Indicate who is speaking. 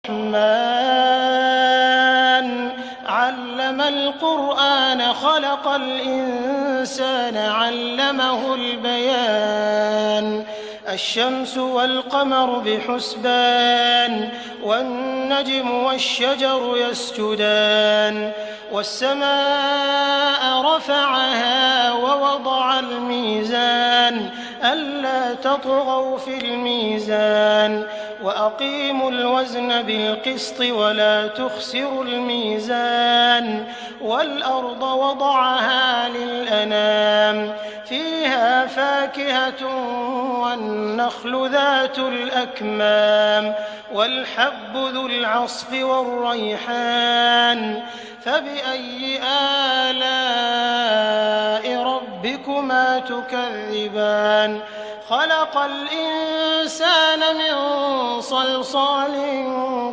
Speaker 1: الرحمن علم القرآن خلق الإنسان علمه البيان الشمس والقمر بحسبان والنجم والشجر يسجدان والسماء رفعها ووضع الميزان ألا تطغوا في الميزان وأقيموا الوزن بالقسط ولا تخسروا الميزان والأرض وضعها للأنام فيها فاكهة والنخل ذات الأكمام والحب ذو العصف والريحان فبأي آلاء ربكما تكذبان خلق الإنسان من صلصال